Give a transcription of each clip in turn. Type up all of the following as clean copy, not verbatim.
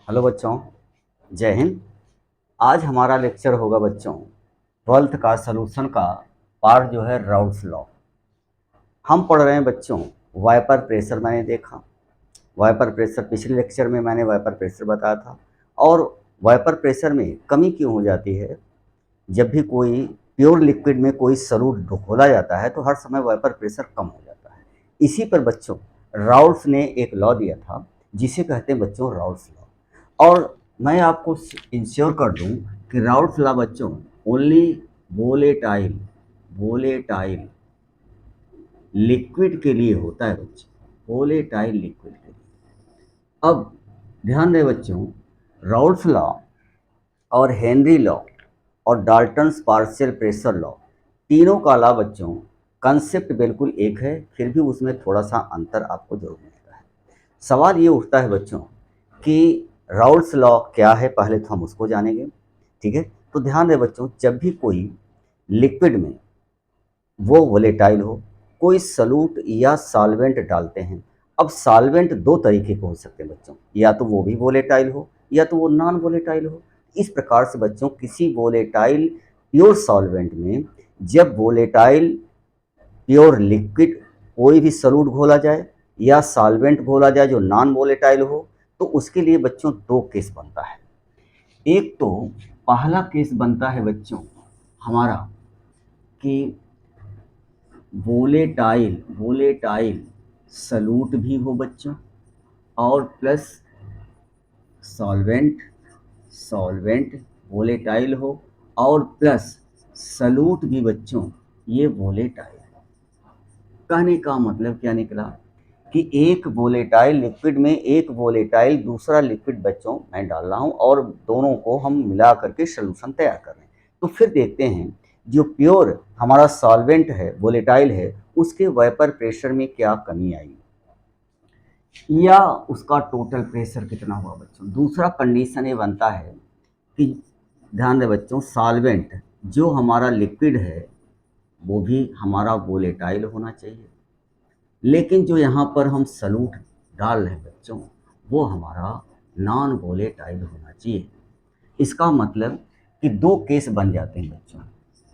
Hello बच्चों, जय हिंद। आज हमारा लेक्चर होगा बच्चों 12th का सॉल्यूशन का पार्ट जो है राउल्स लॉ। हम पढ़ रहे हैं बच्चों वाइपर प्रेशर। मैंने देखा वाइपर प्रेशर, पिछले लेक्चर में मैंने वाइपर प्रेशर बताया था। और वाइपर प्रेशर में कमी क्यों हो जाती है? जब भी कोई प्योर लिक्विड में कोई सॉल्यूट घोला जाता है तो हर समय वाइपर प्रेशर कम हो जाता है। इसी पर बच्चों राउल्स ने एक लॉ दिया था जिसे कहते हैं बच्चों राउल्स लॉ। और मैं आपको इंश्योर कर दूं कि राउल्स लॉ बच्चों ओनली वोलेटाइल वोलेटाइल लिक्विड के लिए होता है बच्चों, वोलेटाइल लिक्विड के लिए। अब ध्यान दें बच्चों, राउल्स लॉ और हेनरी लॉ और डाल्टन्स पार्शियल प्रेशर लॉ, तीनों का लॉ बच्चों कंसेप्ट बिल्कुल एक है, फिर भी उसमें थोड़ा सा अंतर आपको जरूर मिलता है। सवाल ये उठता है बच्चों कि राउल्स लॉ क्या है, पहले तो हम उसको जानेंगे। ठीक है, तो ध्यान दें बच्चों, जब भी कोई लिक्विड में वो वोलेटाइल हो, कोई सॉल्यूट या सॉल्वेंट डालते हैं। अब सॉल्वेंट दो तरीके के हो सकते हैं बच्चों, या तो वो भी वोलेटाइल हो या तो वो नॉन वोलेटाइल हो। इस प्रकार से बच्चों किसी वोलेटाइल प्योर सॉल्वेंट में जब वोलेटाइल प्योर लिक्विड कोई भी सॉल्यूट घोला जाए या सॉल्वेंट घोला जाए जो नॉन वोलेटाइल हो, तो उसके लिए बच्चों दो केस बनता है। एक तो पहला केस बनता है बच्चों हमारा कि वोलेटाइल वोलेटाइल सॉल्यूट भी हो बच्चों, और प्लस सॉल्वेंट सॉल्वेंट वोलेटाइल हो, और प्लस सॉल्यूट भी बच्चों ये वोलेटाइल हो। कहने का मतलब क्या निकला कि एक वोलेटाइल लिक्विड में एक वोलेटाइल दूसरा लिक्विड बच्चों मैं डाल रहा हूँ और दोनों को हम मिला करके सॉल्यूशन तैयार कर रहे हैं। तो फिर देखते हैं जो प्योर हमारा सॉल्वेंट है, वोलेटाइल है, उसके वेपर प्रेशर में क्या कमी आई या उसका टोटल प्रेशर कितना हुआ बच्चों। दूसरा कंडीशन ये बनता है कि ध्यान दें बच्चों, सॉल्वेंट जो हमारा लिक्विड है वो भी हमारा वोलेटाइल होना चाहिए, लेकिन जो यहाँ पर हम सॉल्यूट डाल रहे हैं बच्चों वो हमारा नॉन वोलेटाइल होना चाहिए। इसका मतलब कि दो केस बन जाते हैं बच्चों।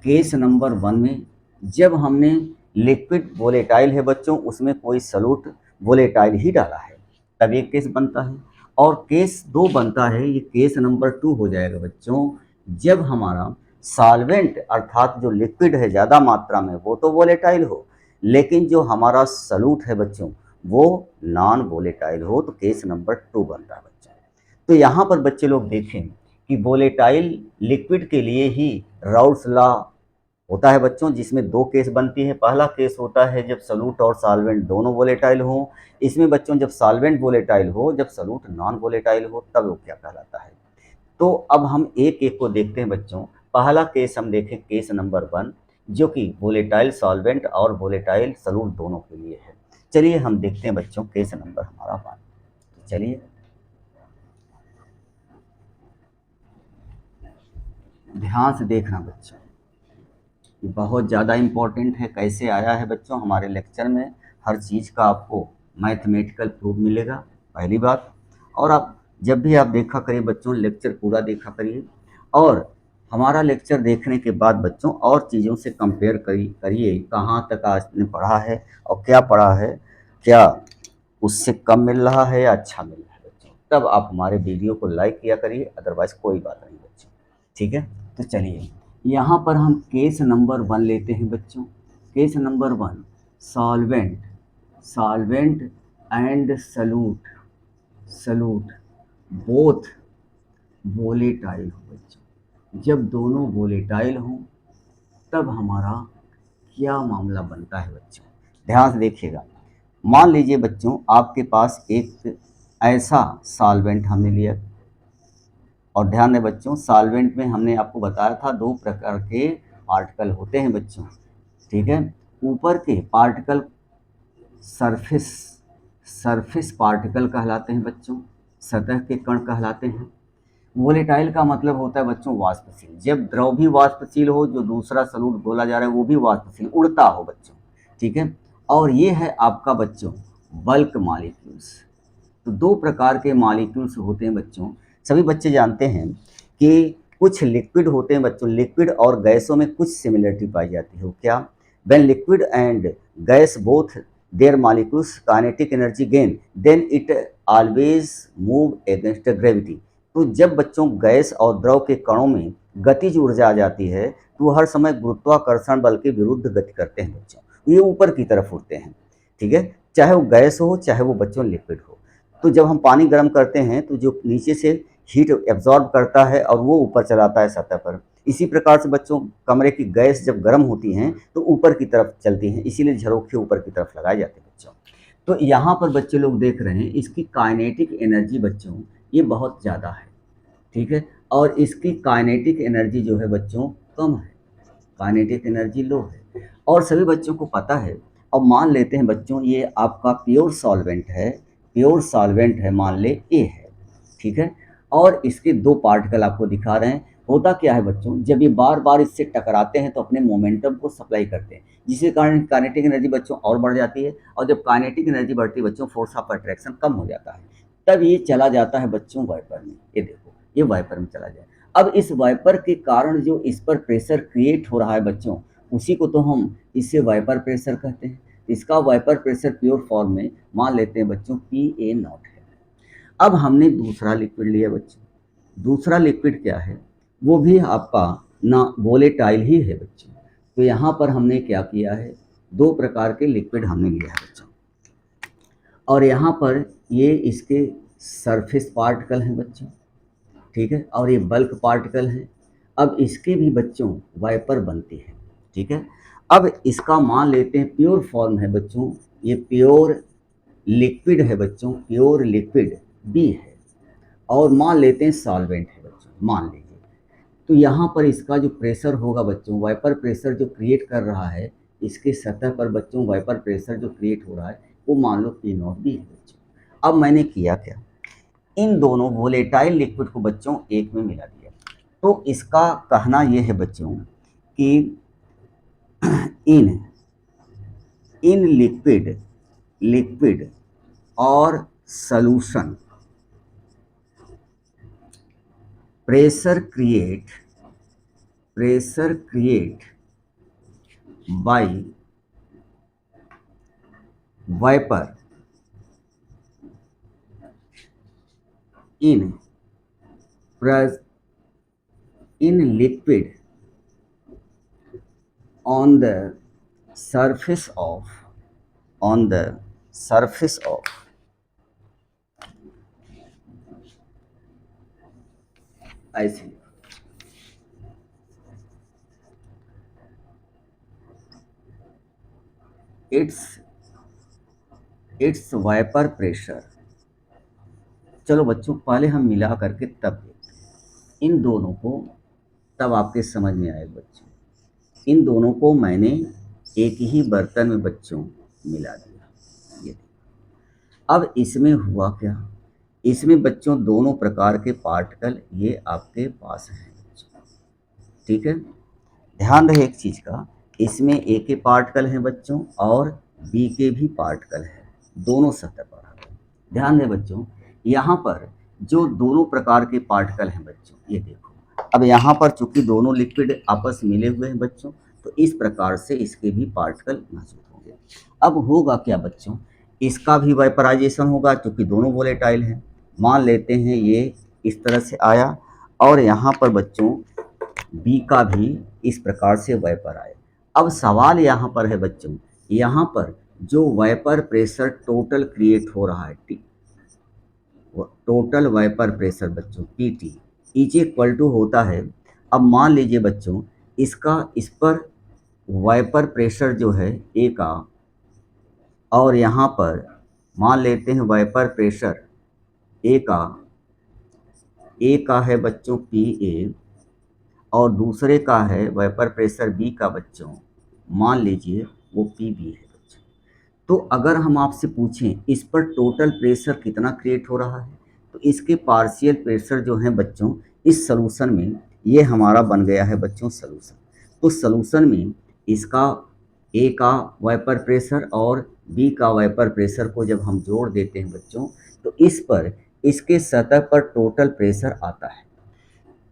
केस नंबर 1 में जब हमने लिक्विड वोलेटाइल है बच्चों, उसमें कोई सॉल्यूट वोलेटाइल ही डाला है, तब एक केस बनता है। और केस 2 बनता है, ये केस नंबर 2 हो जाएगा बच्चों, जब हमारा सॉल्वेंट अर्थात जो लिक्विड है ज़्यादा मात्रा में वो तो वोलेटाइल हो, लेकिन जो हमारा सॉल्यूट है बच्चों वो नॉन वोलेटाइल हो, तो केस नंबर 2 बनता है बच्चों। तो यहाँ पर बच्चे लोग देखें कि वोलेटाइल लिक्विड के लिए ही राउल्स लॉ होता है बच्चों, जिसमें दो केस बनती है। पहला केस होता है जब सॉल्यूट और सॉल्वेंट दोनों वोलेटाइल हो। इसमें बच्चों जब सॉल्वेंट वोलेटाइल हो, जब सॉल्यूट नॉन वोलेटाइल हो, तब वो क्या कहलाता है। तो अब हम एक एक को देखते हैं बच्चों। पहला केस हम देखें, केस नंबर 1, जो कि वोलेटाइल सॉल्वेंट और वोलेटाइल सॉल्यूट दोनों के लिए है। चलिए हम देखते हैं बच्चों केस नंबर हमारा 1। चलिए ध्यान से देखना बच्चों, ये बहुत ज़्यादा इम्पोर्टेंट है। कैसे आया है बच्चों हमारे लेक्चर में, हर चीज़ का आपको मैथमेटिकल प्रूफ मिलेगा, पहली बात। और आप जब भी आप देखा करिए बच्चों, लेक्चर पूरा देखा करिए, और हमारा लेक्चर देखने के बाद बच्चों और चीज़ों से कंपेयर करिए कहाँ तक आपने पढ़ा है और क्या पढ़ा है, क्या उससे कम मिल रहा है या अच्छा मिल रहा है बच्चों। तब आप हमारे वीडियो को लाइक किया करिए, अदरवाइज़ कोई बात नहीं बच्चों। ठीक है, तो चलिए यहाँ पर हम केस नंबर 1 लेते हैं बच्चों। Case number 1, solvent solvent and solute solute both volatile हो बच्चों। जब दोनों वोलेटाइल हों तब हमारा क्या मामला बनता है बच्चों, ध्यान से देखिएगा। मान लीजिए बच्चों आपके पास एक ऐसा सॉल्वेंट हमने लिया, और ध्यान दें बच्चों, सॉल्वेंट में हमने आपको बताया था दो प्रकार के पार्टिकल होते हैं बच्चों। ठीक है, ऊपर के पार्टिकल सरफेस सरफेस पार्टिकल कहलाते हैं बच्चों, सतह के कण कहलाते हैं। वोलेटाइल का मतलब होता है बच्चों वाष्पशील, जब द्रव भी वाष्पशील हो, जो दूसरा सॉल्यूट बोला जा रहा है वो भी वाष्पशील उड़ता हो बच्चों। ठीक है, और ये है आपका बच्चों बल्क मॉलिक्यूल्स। तो दो प्रकार के मॉलिक्यूल्स होते हैं बच्चों। सभी बच्चे जानते हैं कि कुछ लिक्विड होते हैं बच्चों, लिक्विड और गैसों में कुछ सिमिलरिटी पाई जाती है। वो क्या? When liquid and gas both their molecules kinetic energy gain then it always move against gravity. तो जब बच्चों गैस और द्रव के कणों में गतिज ऊर्जा आ जाती है तो वो हर समय गुरुत्वाकर्षण बल के विरुद्ध गति करते हैं बच्चों, ये ऊपर की तरफ उड़ते हैं। ठीक है, चाहे वो गैस हो चाहे वो बच्चों लिक्विड हो। तो जब हम पानी गर्म करते हैं तो जो नीचे से हीट एब्जॉर्ब करता है और वो ऊपर चलाता है सतह पर। इसी प्रकार से बच्चों कमरे की गैस जब गर्म होती हैं तो ऊपर की तरफ चलती हैं, इसीलिए झरोखे ऊपर की तरफ लगाए जाते हैं बच्चों। तो यहाँ पर बच्चे लोग देख रहे हैं इसकी काइनेटिक एनर्जी बच्चों ये बहुत ज़्यादा है। ठीक है, और इसकी काइनेटिक एनर्जी जो है बच्चों कम है, काइनेटिक एनर्जी लो है। और सभी बच्चों को पता है। अब मान लेते हैं बच्चों ये आपका प्योर सॉल्वेंट है, प्योर सॉल्वेंट है, मान ले ए है। ठीक है, और इसके दो पार्टिकल आपको दिखा रहे हैं। होता क्या है बच्चों, जब ये बार बार इससे टकराते हैं तो अपने मोमेंटम को सप्लाई करते हैं, जिसके कारण काइनेटिक एनर्जी बच्चों और बढ़ जाती है। और जब काइनेटिक एनर्जी बढ़ती है बच्चों, फोर्स ऑफ अट्रैक्शन कम हो जाता है। तब ये चला जाता है बच्चों वाइपर में। ये देखो, ये वाइपर में चला जाए। अब इस वाइपर के कारण जो इस पर प्रेशर क्रिएट हो रहा है बच्चों, उसी को तो हम इससे वाइपर प्रेशर कहते हैं। इसका वाइपर प्रेशर प्योर फॉर्म में मान लेते हैं बच्चों PA0 है। अब हमने दूसरा लिक्विड लिया बच्चों। दूसरा लिक्विड क्या है? वो भी आपका ना वोलेटाइल ही है बच्चों। तो यहाँ पर हमने क्या किया है, दो प्रकार के लिक्विड हमने लिया है बच्चों। और यहाँ पर ये इसके सरफेस पार्टिकल हैं बच्चों। ठीक है, और ये बल्क पार्टिकल हैं। अब इसके भी बच्चों वाइपर बनती है। ठीक है, अब इसका मान लेते हैं प्योर फॉर्म है बच्चों, ये प्योर लिक्विड है बच्चों, प्योर लिक्विड बी है। और मान लेते हैं सॉल्वेंट है बच्चों, मान लीजिए। तो यहाँ पर इसका जो प्रेशर होगा बच्चों, वाइपर प्रेशर जो क्रिएट कर रहा है इसके सतह पर बच्चों, वाइपर प्रेशर जो क्रिएट हो रहा है वो मान लो P0 भी है बच्चों। अब मैंने किया क्या, इन दोनों वोलेटाइल लिक्विड को बच्चों एक में मिला दिया। तो इसका कहना यह है बच्चों कि इन इन लिक्विड और solution pressure create by vapour in liquid on the surface of ऐसे इट्स वाइपर प्रेशर। चलो बच्चों पहले हम मिला करके तब देखते हैं इन दोनों को, तब आपके समझ में आए बच्चों। इन दोनों को मैंने एक ही बर्तन में बच्चों मिला दिया। ये अब इसमें हुआ क्या, इसमें बच्चों दोनों प्रकार के पार्टिकल ये आपके पास हैं बच्चों। ठीक है, ध्यान रहे एक चीज़ का, इसमें ए के पार्टिकल हैं बच्चों और बी के भी पार्टिकल हैं, दोनों सतह पर आ गए। ध्यान दें बच्चों, यहाँ पर जो दोनों प्रकार के पार्टिकल हैं बच्चों, ये देखो। अब यहाँ पर चूंकि दोनों लिक्विड आपस मिले हुए हैं बच्चों, तो इस प्रकार से इसके भी पार्टिकल मौजूद होंगे। अब होगा क्या बच्चों, इसका भी वाइपराइजेशन होगा क्योंकि दोनों वोलेटाइल हैं। मान लेते हैं ये इस तरह से आया और यहाँ पर बच्चों बी का भी इस प्रकार से वाइपर आए। अब सवाल यहाँ पर है बच्चों, यहाँ पर जो वाइपर प्रेशर टोटल क्रिएट हो रहा है टी, टोटल वाइपर प्रेशर बच्चों PT इज इक्वल टू होता है। अब मान लीजिए बच्चों इसका इस पर वाइपर प्रेशर जो है ए का, और यहाँ पर मान लेते हैं वाइपर प्रेशर ए का है बच्चों PA, और दूसरे का है वाइपर प्रेशर बी का बच्चों, मान लीजिए वो PB है बच्चों। तो अगर हम आपसे पूछें इस पर टोटल प्रेशर कितना क्रिएट हो रहा है, तो इसके पार्शियल प्रेशर जो हैं बच्चों इस सलूशन में, ये हमारा बन गया है बच्चों सलूशन। तो सलूशन में इसका ए का वाइपर प्रेशर और बी का वेपर प्रेशर को जब हम जोड़ देते हैं बच्चों, तो इस पर इसके सतह पर टोटल प्रेशर आता है।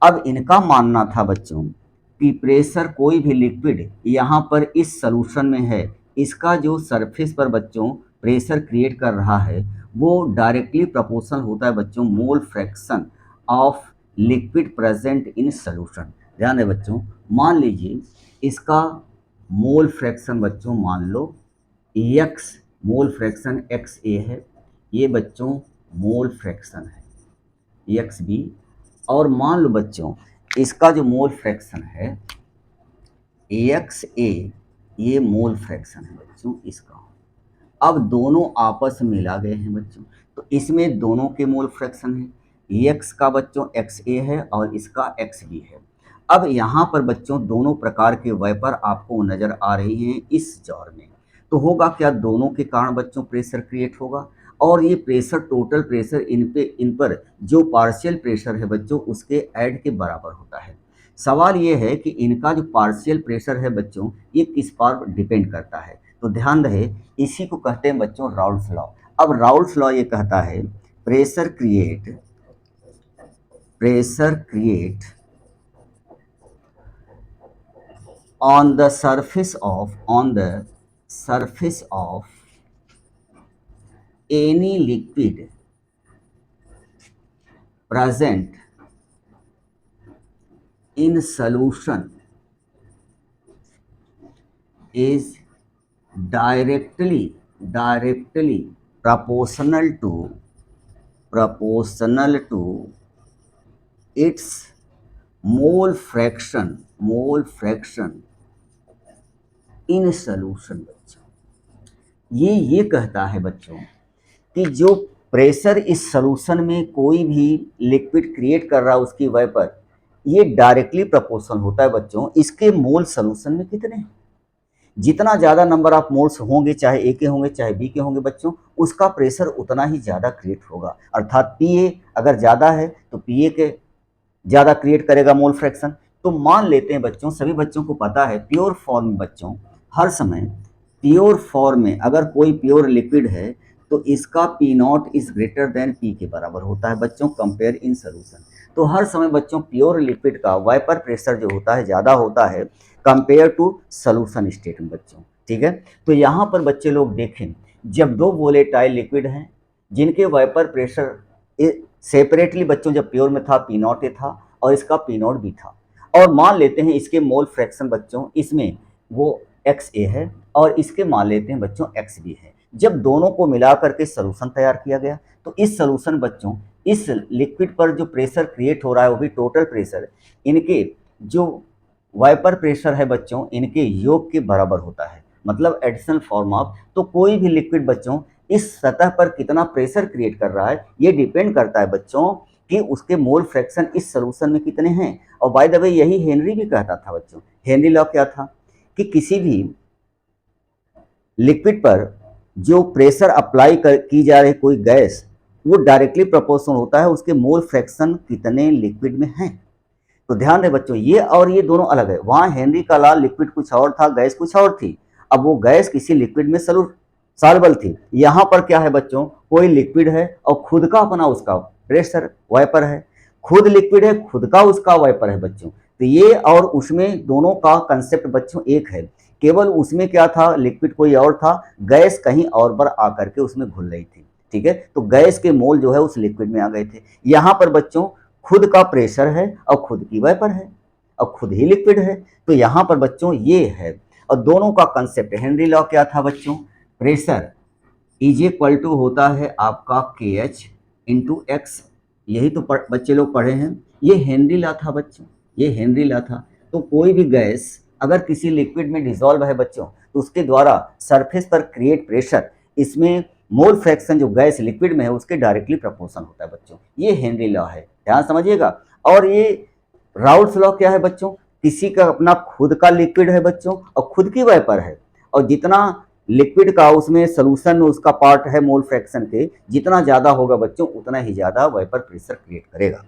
अब इनका मानना था बच्चों कि प्रेशर कोई भी लिक्विड यहाँ पर इस सॉल्यूशन में है, इसका जो सरफेस पर बच्चों प्रेशर क्रिएट कर रहा है वो डायरेक्टली प्रोपोर्शनल होता है बच्चों mole fraction of liquid present in solution. ध्यान दें बच्चों, मान लीजिए इसका मोल फ्रैक्शन बच्चों मान लो एक्स, मोल फ्रैक्शन एक्स ए है, ये बच्चों मोल फ्रैक्शन है एक्स बी, और मान लो बच्चों इसका जो मोल फ्रैक्शन है एक्स ए, ये मोल फ्रैक्शन है बच्चों इसका। अब दोनों आपस में मिला गए हैं बच्चों, तो इसमें दोनों के मोल फ्रैक्शन है, एक्स का बच्चों एक्स ए है और इसका एक्स बी है। अब यहाँ पर बच्चों दोनों प्रकार के वेपर आपको नज़र आ रही हैं इस जार में, तो होगा क्या, दोनों के कारण बच्चों प्रेशर क्रिएट होगा, और ये प्रेशर टोटल प्रेशर इन पर जो पार्शियल प्रेशर है बच्चों उसके ऐड के बराबर होता है। सवाल ये है कि इनका जो पार्शियल प्रेशर है बच्चों ये किस पर डिपेंड करता है, तो ध्यान रहे इसी को कहते हैं बच्चों राउल्स लॉ। अब राउल्स लॉ ये कहता है pressure create on the surface of any liquid present in solution is directly proportional to its mole fraction in solution। बच्चों ये कहता है बच्चों कि जो प्रेशर इस सॉल्यूशन में कोई भी लिक्विड क्रिएट कर रहा है उसकी वेपर, ये डायरेक्टली प्रोपोर्शनल होता है बच्चों इसके मोल सॉल्यूशन में कितने हैं। जितना ज़्यादा नंबर ऑफ मोल्स होंगे, चाहे ए के होंगे चाहे बी के होंगे बच्चों, उसका प्रेशर उतना ही ज़्यादा क्रिएट होगा। अर्थात पी ए अगर ज़्यादा है तो पी ए के ज़्यादा क्रिएट करेगा मोल फ्रैक्शन। तो मान लेते हैं बच्चों, सभी बच्चों को पता है प्योर फॉर्म में बच्चों हर समय प्योर फॉर्म में अगर कोई प्योर लिक्विड है तो इसका P not is greater than P के बराबर होता है बच्चों कंपेयर इन सोल्यूशन। तो हर समय बच्चों प्योर लिक्विड का वाइपर प्रेशर जो होता है ज़्यादा होता है कंपेयर टू सोल्यूशन स्टेट में बच्चों। ठीक है, तो यहाँ पर बच्चे लोग देखें, जब दो वोलेटाइल लिक्विड हैं जिनके वाइपर प्रेशर सेपरेटली बच्चों जब प्योर में था पी नॉट ए था और इसका पी नॉट भी था, और मान लेते हैं इसके मोल फ्रैक्शन बच्चों इसमें वो एक्स ए है और इसके मान लेते हैं बच्चों एक्स बी है। जब दोनों को मिला करके सॉल्यूशन तैयार किया गया तो इस सॉल्यूशन बच्चों इस लिक्विड पर जो प्रेशर क्रिएट हो रहा है वो भी टोटल प्रेशर इनके जो वाइपर प्रेशर है बच्चों इनके योग के बराबर होता है, मतलब एडिशनल फॉर्म ऑफ। तो कोई भी लिक्विड बच्चों इस सतह पर कितना प्रेशर क्रिएट कर रहा है ये डिपेंड करता है बच्चों कि उसके मोल फ्रैक्शन इस सॉल्यूशन में कितने हैं। और बाय द वे यही हेनरी भी कहता था बच्चों। हेनरी लॉ क्या था कि किसी भी लिक्विड पर जो प्रेशर अप्लाई की जा रही कोई गैस वो डायरेक्टली प्रोपोर्शनल होता है उसके मोल फ्रैक्शन कितने लिक्विड में हैं। तो ध्यान दें बच्चों ये और ये दोनों अलग है। वहाँ हेनरी का लॉ लिक्विड कुछ और था, गैस कुछ और थी। अब वो गैस किसी लिक्विड में सॉल्युबल थी। यहाँ पर क्या है बच्चों, कोई लिक्विड है और खुद का अपना उसका प्रेशर वाइपर है, खुद लिक्विड है खुद का उसका वाइपर है बच्चों। तो ये और उसमें दोनों का कंसेप्ट बच्चों एक है, केवल उसमें क्या था लिक्विड कोई और था, गैस कहीं और पर आकर के उसमें घुल रही थी। ठीक है, तो गैस के मोल जो है उस लिक्विड में आ गए थे। यहाँ पर बच्चों खुद का प्रेशर है और खुद की वाइपर है और खुद ही लिक्विड है। तो यहाँ पर बच्चों ये है और दोनों का कंसेप्ट हेनरी लॉ क्या था बच्चों, प्रेशर इज इक्वल टू होता है आपका के एच इंटू एक्स। यही तो बच्चे लोग पढ़े हैं, ये हेनरी लॉ था बच्चों, ये हेनरी लॉ था। तो कोई भी गैस अगर किसी लिक्विड में डिसॉल्व है बच्चों तो उसके द्वारा सरफेस पर क्रिएट प्रेशर इसमें मोल फ्रैक्शन जो गैस लिक्विड में है उसके डायरेक्टली प्रोपोर्शनल होता है बच्चों। ये हेनरी लॉ है, ध्यान समझिएगा। और ये राउल्स लॉ क्या है बच्चों, किसी का अपना खुद का लिक्विड है बच्चों और खुद की वाइपर है, और जितना लिक्विड का उसमें सोल्यूशन में उसका पार्ट है मोल फ्रैक्शन के, जितना ज़्यादा होगा बच्चों उतना ही ज़्यादा वाइपर प्रेशर क्रिएट करेगा।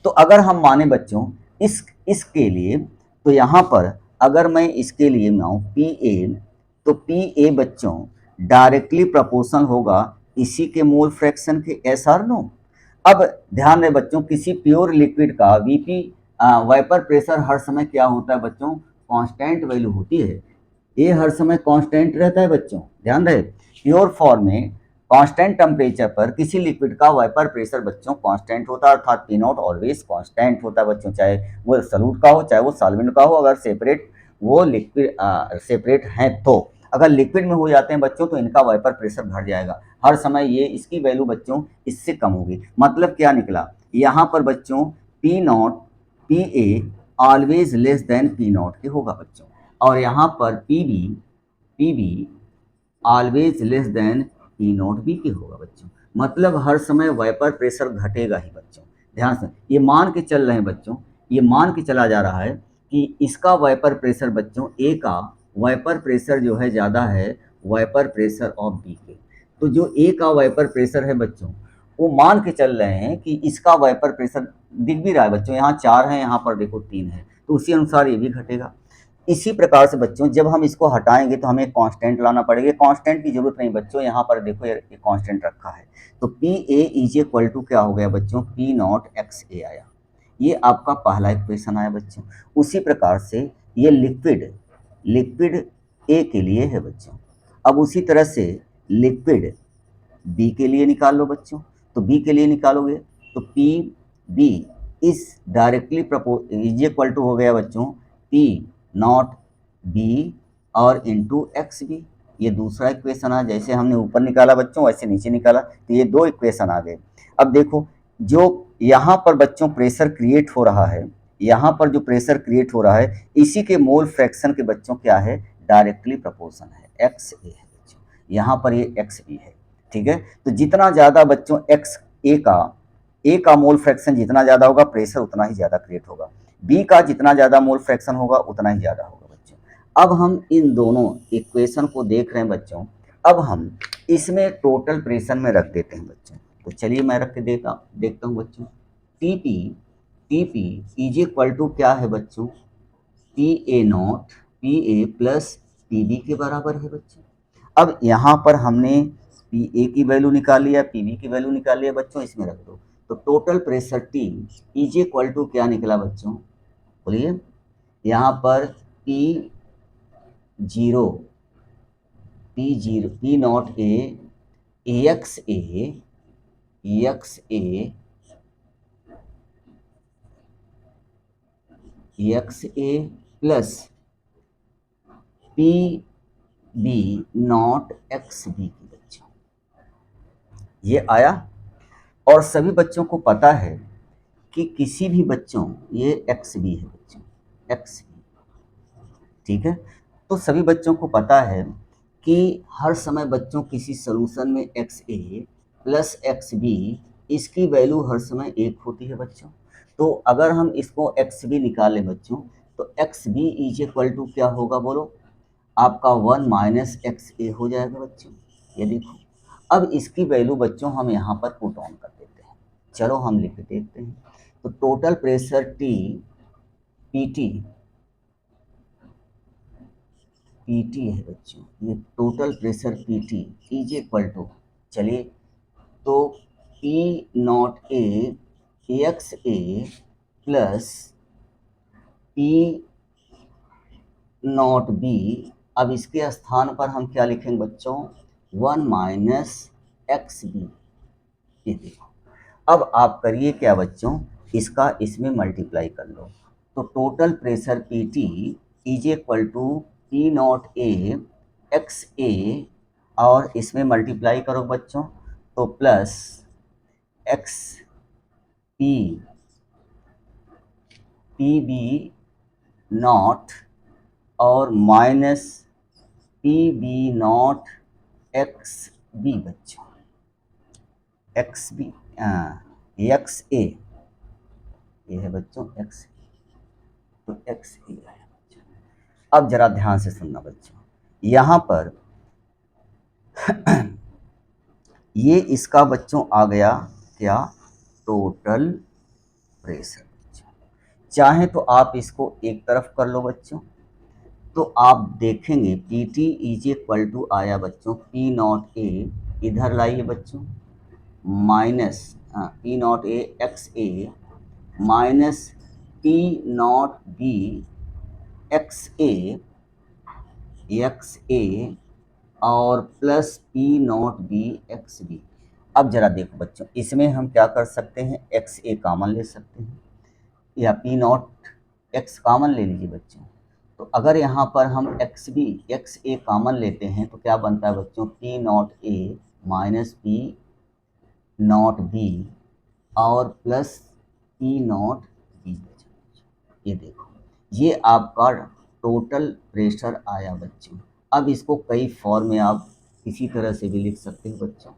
तो अगर हम माने बच्चों इसके लिए, तो यहाँ पर अगर मैं इसके लिए मानूँ पी ए, तो पी ए बच्चों डायरेक्टली प्रोपोर्शनल होगा इसी के मोल फ्रैक्शन के, एस आर नो। अब ध्यान दें बच्चों, किसी प्योर लिक्विड का वीपी वाइपर प्रेशर हर समय क्या होता है बच्चों, कांस्टेंट वैल्यू होती है। ये हर समय कांस्टेंट रहता है बच्चों, ध्यान रहे। प्योर फॉर्म में कांस्टेंट टेम्परेचर पर किसी लिक्विड का वाइपर प्रेशर बच्चों कांस्टेंट होता है, अर्थात पी नॉट ऑलवेज कांस्टेंट होता है बच्चों, चाहे वो सॉल्यूट का हो चाहे वो सॉल्वेंट का हो, अगर सेपरेट वो लिक्विड सेपरेट हैं तो। अगर लिक्विड में हो जाते हैं बच्चों तो इनका वाइपर प्रेशर बढ़ जाएगा हर समय, ये इसकी वैल्यू बच्चों इससे कम होगी। मतलब क्या निकला यहाँ पर बच्चों, P not P a always less than P not के होगा बच्चों, और यहाँ पर P be always less than P naught B के होगा बच्चों। मतलब हर समय वाइपर प्रेशर घटेगा ही बच्चों। ध्यान से ये मान के चल रहे हैं बच्चों, ये मान के चला जा रहा है कि इसका वाइपर प्रेशर बच्चों, ए का वाइपर प्रेशर जो है ज़्यादा है वाइपर प्रेशर ऑफ बी के। तो जो ए का वाइपर प्रेशर है बच्चों, वो मान के चल रहे हैं कि इसका वाइपर प्रेशर दिख भी रहा है बच्चों, यहाँ 4 है यहाँ पर देखो 3 है, तो उसी अनुसार ये भी घटेगा। इसी प्रकार से बच्चों जब हम इसको हटाएंगे तो हमें कांस्टेंट लाना पड़ेगा। कांस्टेंट की जरूरत नहीं बच्चों, यहाँ पर देखो ये कांस्टेंट रखा है, तो P A is equal to क्या हो गया बच्चों, पी नॉट एक्स ए आया। ये आपका पहला इक्वेशन आया बच्चों। उसी प्रकार से ये लिक्विड लिक्विड ए के लिए है बच्चों। अब उसी तरह से लिक्विड बी के लिए निकाल लो बच्चों। तो बी के लिए निकालोगे तो पी बी इस डायरेक्टली इज इक्वल टू हो गया बच्चों पी नॉट बी और इंटू एक्स बी। ये दूसरा इक्वेशन आ, जैसे हमने ऊपर निकाला बच्चों वैसे नीचे निकाला, तो ये 2 इक्वेशन आ गए। अब देखो जो यहाँ पर बच्चों प्रेशर क्रिएट हो रहा है, यहाँ पर जो प्रेशर क्रिएट हो रहा है इसी के मोल फ्रैक्शन के बच्चों क्या है, डायरेक्टली प्रोपोर्शन है, एक्स ए है बच्चों, यहाँ पर ये एक्स बी है। ठीक है, तो जितना ज़्यादा बच्चों एक्स ए का मोल फ्रैक्शन जितना ज़्यादा होगा प्रेशर उतना ही ज़्यादा क्रिएट होगा, बी का जितना ज़्यादा मोल फ्रैक्शन होगा उतना ही ज़्यादा होगा बच्चों। अब हम इन दोनों इक्वेशन को देख रहे हैं बच्चों, अब हम इसमें टोटल प्रेशर में रख देते हैं बच्चों। तो चलिए मैं रख के देखता हूँ बच्चों। T P is equal to क्या है बच्चों, P A naught P A plus P B के बराबर है बच्चों। अब यहाँ पर हमने पी ए की वैल्यू निकाल लिया, पी बी की वैल्यू निकाल लिया बच्चों, इसमें रख दो। तो total pressure T is equal to क्या निकला बच्चों, बोलिए। यहाँ पर P zero P naught A X A plus P B naught X B की बच्चों, ये आया। और सभी बच्चों को पता है कि किसी भी बच्चों, ये एक्स बी है बच्चों, एक्स बी, ठीक है। तो सभी बच्चों को पता है कि हर समय बच्चों किसी सॉल्यूशन में x A plus x B इसकी वैल्यू हर समय 1 होती है बच्चों। तो अगर हम इसको एक्स बी निकालें बच्चों तो X B is equal to क्या होगा बोलो, आपका 1 माइनस एक्स ए हो जाएगा बच्चों। ये देखो, अब इसकी वैल्यू बच्चों हम यहाँ पर पुट ऑन कर देते हैं। चलो हम लिख के देखते हैं। तो टोटल प्रेशर टी पीटी है बच्चों, ये total pressure PT is equal to, चलिए तो P naught A X A plus P naught B. अब इसके स्थान पर हम क्या लिखेंगे बच्चों, 1 माइनस एक्स बी। ये देखो, अब आप करिए क्या बच्चों, इसका इसमें मल्टीप्लाई कर लो। तो total pressure P T is equal to P naught A X A, और इसमें मल्टीप्लाई करो बच्चों तो plus X P B naught और minus P B naught X B बच्चों, एक्स बी एक्स ए, ये है बच्चों एक्स, तो एक्स ए आया बच्चों। अब जरा ध्यान से सुनना बच्चों, यहाँ पर ये इसका बच्चों आ गया क्या, टोटल प्रेशर बच्चों। चाहे तो आप इसको एक तरफ कर लो बच्चों, तो आप देखेंगे P T is equal to आया बच्चों पी नॉट ए, इधर लाइए बच्चों, minus P naught A X A minus P naught B X A और plus P naught B X B. अब जरा देखो बच्चों, इसमें हम क्या कर सकते हैं, एक्स ए कॉमन ले सकते हैं या पी नॉट एक्स कॉमन ले लीजिए बच्चों। तो अगर यहाँ पर हम एक्स ए कॉमन लेते हैं तो क्या बनता है बच्चों, पी नॉट ए माइनस पी नॉट बी और प्लस पी नॉट बी। ये देखो, ये आपका टोटल प्रेशर आया बच्चों। अब इसको कई फॉर्म में आप इसी तरह से भी लिख सकते हैं बच्चों।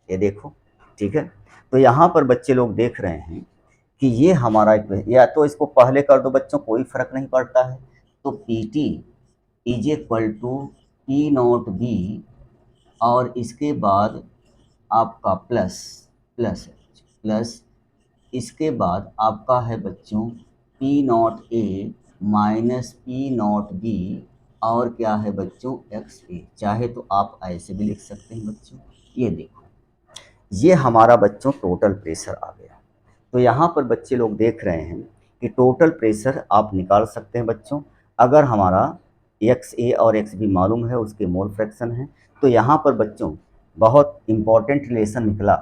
ये देखो, ठीक है। तो यहाँ पर बच्चे लोग देख रहे हैं कि ये हमारा या तो इसको पहले कर दो बच्चों, कोई फर्क नहीं पड़ता है। तो P T is equal to P naught B और इसके बाद आपका प्लस प्लस प्लस इसके बाद आपका है बच्चों पी नॉट ए माइनस पी नॉट बी और क्या है बच्चों एक्स ए। चाहे तो आप ऐसे भी लिख सकते हैं बच्चों। ये देखो, ये हमारा बच्चों टोटल प्रेशर आ गया। तो यहाँ पर बच्चे लोग देख रहे हैं कि टोटल प्रेशर आप निकाल सकते हैं बच्चों। अगर हमारा एक्स ए और एक्स बी मालूम है, उसके मोल फ्रैक्शन है, तो यहाँ पर बच्चों बहुत इम्पॉर्टेंट रिलेशन निकला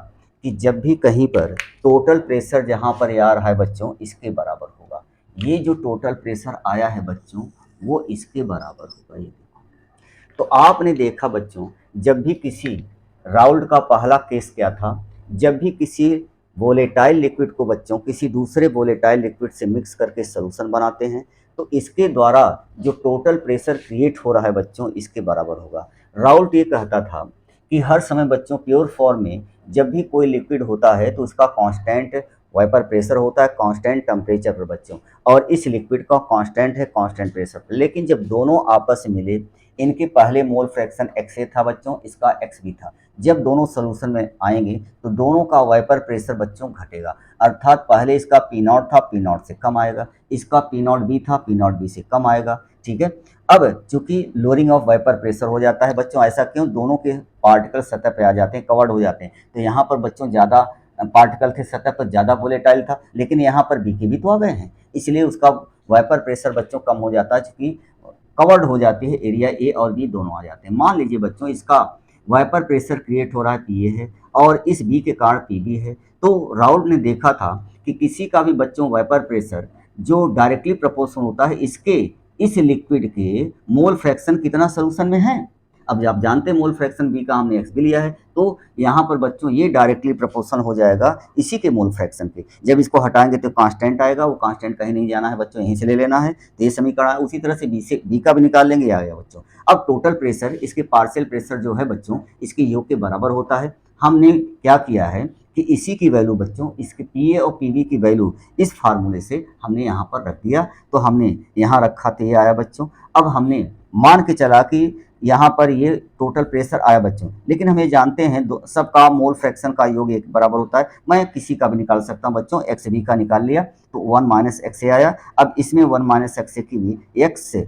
कि जब भी कहीं पर टोटल प्रेशर जहाँ पर आ रहा है बच्चों इसके बराबर होगा। ये जो टोटल प्रेशर आया है बच्चों वो इसके बराबर होगा। ये देखो, तो आपने देखा बच्चों, जब भी किसी राउल्ट का पहला केस क्या था, जब भी किसी वोलेटाइल लिक्विड को बच्चों किसी दूसरे वोलेटाइल लिक्विड से मिक्स करके सॉल्यूशन बनाते हैं तो इसके द्वारा जो टोटल प्रेशर क्रिएट हो रहा है बच्चों इसके बराबर होगा। राउल्ट ये कहता था कि हर समय बच्चों प्योर फॉर्म में जब भी कोई लिक्विड होता है तो उसका कांस्टेंट वेपर प्रेशर होता है, कांस्टेंट टेम्परेचर पर बच्चों, और इस लिक्विड का कांस्टेंट है कांस्टेंट प्रेशर पर। लेकिन जब दोनों आपस में मिले, इनके पहले मोल फ्रैक्शन एक्स ए था बच्चों, इसका एक्स बी था। जब दोनों सोल्यूशन में आएंगे तो दोनों का वेपर प्रेशर बच्चों घटेगा, अर्थात पहले इसका पी नॉट था पी नॉट से कम आएगा, इसका पी नॉट बी था पी नॉट बी से कम आएगा। ठीक है। अब चूंकि लोअरिंग ऑफ वेपर प्रेशर हो जाता है बच्चों, ऐसा क्यों, दोनों के पार्टिकल सतह पे आ जाते हैं, कवर्ड हो जाते हैं। तो यहाँ पर बच्चों ज़्यादा पार्टिकल थे, सतह पर ज़्यादा वोलेटाइल था, लेकिन यहाँ पर बी के भी तो आ गए हैं, इसलिए उसका वेपर प्रेशर बच्चों कम हो जाता है, चूँकि कवर्ड हो जाती है, एरिया ए और बी दोनों आ जाते हैं। मान लीजिए बच्चों इसका वेपर प्रेशर क्रिएट हो रहा है पी ए है और इस बी के कारण पी बी है। तो राउल्ट ने देखा था कि किसी का भी बच्चों वेपर प्रेशर जो डायरेक्टली प्रोपोर्शनल होता है इसके इस लिक्विड के मोल फ्रैक्शन कितना सोल्यूशन में है। अब आप जानते हैं मोल फ्रैक्शन बी का हमने एक्स भी लिया है, तो यहाँ पर बच्चों ये डायरेक्टली प्रोपोर्शन हो जाएगा इसी के मोल फ्रैक्शन के। जब इसको हटाएंगे तो कांस्टेंट आएगा, वो कांस्टेंट कहीं नहीं जाना है बच्चों, यहीं से ले लेना है। तो ये समीकरण है, उसी तरह से बी का भी निकाल लेंगे, आ गया बच्चों। अब टोटल प्रेशर इसके पार्शियल प्रेशर जो है बच्चों इसके योग के बराबर होता है। हमने क्या किया है कि इसी की वैल्यू बच्चों इसके पी ए और पी बी की वैल्यू इस फार्मूले से हमने यहाँ पर रख दिया। तो हमने यहाँ रखा तो ये आया बच्चों। अब हमने मान के चला कि यहाँ पर ये टोटल प्रेशर आया बच्चों, लेकिन हम ये जानते हैं सबका मोल फ्रैक्शन का योग एक बराबर होता है। मैं किसी का भी निकाल सकता हूँ बच्चों, एक्स बी का निकाल लिया तो 1 माइनस एक्स ए आया। अब इसमें 1 माइनस एक्स ए की भी एक्स से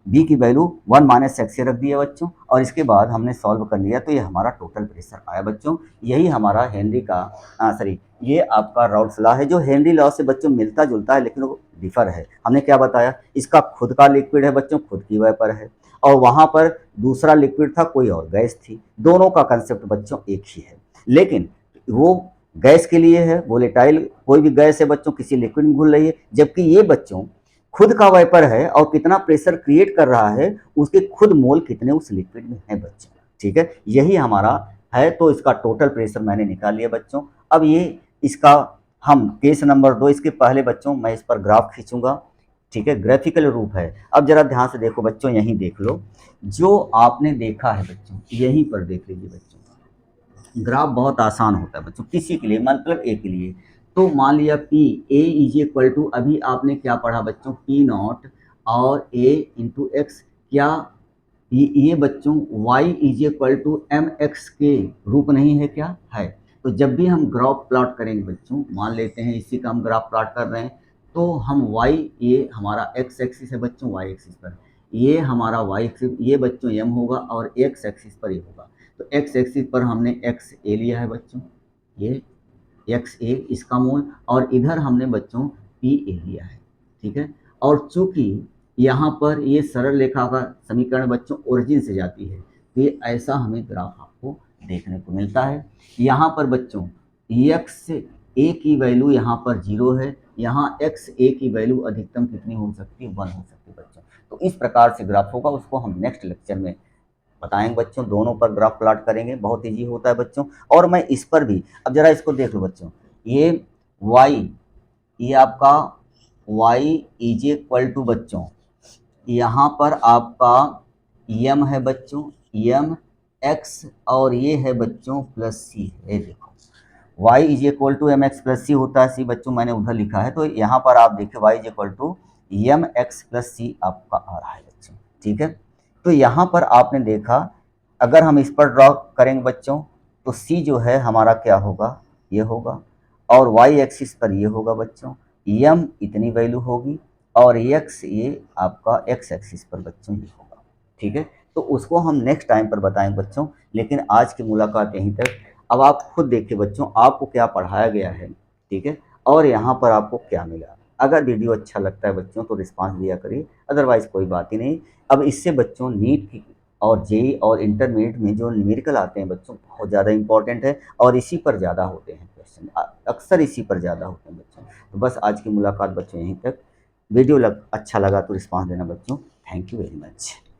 बी की वैल्यू 1 माइनस एक्स ए रख दिया बच्चों, और इसके बाद हमने सॉल्व कर लिया तो ये हमारा टोटल प्रेशर आया बच्चों। यही हमारा हेनरी का ये आपका राउल्ट्स लॉ है, जो हेनरी लॉ से बच्चों मिलता जुलता है लेकिन वो डिफर है। हमने क्या बताया, इसका खुद का लिक्विड है बच्चों, खुद की वेपर है, और वहाँ पर दूसरा लिक्विड था, कोई और गैस थी। दोनों का कंसेप्ट बच्चों एक ही है, लेकिन वो गैस के लिए है, वोलेटाइल कोई भी गैस है बच्चों किसी लिक्विड में घुल रही है, जबकि ये बच्चों खुद का वेपर है और कितना प्रेशर क्रिएट कर रहा है उसके खुद मोल कितने उस लिक्विड में है बच्चों। ठीक है, यही हमारा है। तो इसका टोटल प्रेशर मैंने निकाल लिया बच्चों। अब ये इसका हम केस नंबर 2, इसके पहले बच्चों मैं इस पर ग्राफ खींचूंगा। ठीक है, ग्राफिकल रूप है। अब जरा ध्यान से देखो बच्चों, यहीं देख लो जो आपने देखा है बच्चों, यहीं पर देख लीजिए बच्चों। ग्राफ बहुत आसान होता है बच्चों किसी के लिए, मतलब ए के लिए। तो मान लिया P A is equal to, अभी आपने क्या पढ़ा बच्चों, पी नॉट और ए इंटू एक्स, क्या ये बच्चों y is equal to M X के रूप नहीं है, क्या है। तो जब भी हम ग्राफ प्लॉट करेंगे बच्चों, मान लेते हैं इसी का हम ग्राफ प्लॉट कर रहे हैं, तो हम y, ये हमारा x एक्सिस है बच्चों, y एक्सिस पर ये हमारा वाई एक्सिस, ये बच्चों एम होगा और एक्स एक्सिस पर ये होगा। तो एक्स एक्सिस पर हमने एक्स ए लिया है बच्चों, ये एक्स ए इसका मूल, और इधर हमने बच्चों पी ए लिया है, ठीक है। और चूंकि यहाँ पर ये सरल रेखा का समीकरण बच्चों ओरिजिन से जाती है, तो ये ऐसा हमें ग्राफ आपको देखने को मिलता है। यहाँ पर बच्चों एक्स ए की वैल्यू यहाँ पर 0 है, यहाँ एक्स ए की वैल्यू अधिकतम कितनी हो सकती है, 1 हो सकती है बच्चों। तो इस प्रकार से ग्राफ होगा, उसको हम नेक्स्ट लेक्चर में बताएंगे बच्चों, दोनों पर ग्राफ प्लॉट करेंगे, बहुत ईजी होता है बच्चों। और मैं इस पर भी, अब जरा इसको देख लो बच्चों, ये y, ये आपका y इज इक्वल टू बच्चों, यहाँ पर आपका m है बच्चों, m x, और ये है बच्चों प्लस c है। देखो y is equal to M X plus C होता है, सी बच्चों मैंने उधर लिखा है, तो यहाँ पर आप देखिए y is equal to M X plus C आपका आ रहा है बच्चों, ठीक है। तो यहाँ पर आपने देखा, अगर हम इस पर ड्रॉ करेंगे बच्चों, तो c जो है हमारा क्या होगा, ये होगा, और y एक्सिस पर ये होगा बच्चों, m इतनी वैल्यू होगी, और x ये आपका x एक्सिस पर बच्चों ये होगा, ठीक है। तो उसको हम नेक्स्ट टाइम पर बताएंगे बच्चों, लेकिन आज की मुलाकात यहीं तक। अब आप खुद देखिए बच्चों, आपको क्या पढ़ाया गया है, ठीक है, और यहाँ पर आपको क्या मिला। अगर वीडियो अच्छा लगता है बच्चों तो रिस्पांस दिया करिए, अदरवाइज कोई बात ही नहीं। अब इससे बच्चों नीट की और जेई और इंटरमीडिएट में जो न्यूमेरिकल आते हैं बच्चों, बहुत ज़्यादा इंपॉर्टेंट है, और इसी पर ज़्यादा होते हैं क्वेश्चन, अक्सर इसी पर ज़्यादा होते हैं बच्चों। तो बस आज की मुलाकात बच्चों यहीं तक। वीडियो अच्छा लगा तो रिस्पांस देना बच्चों। Thank you very much.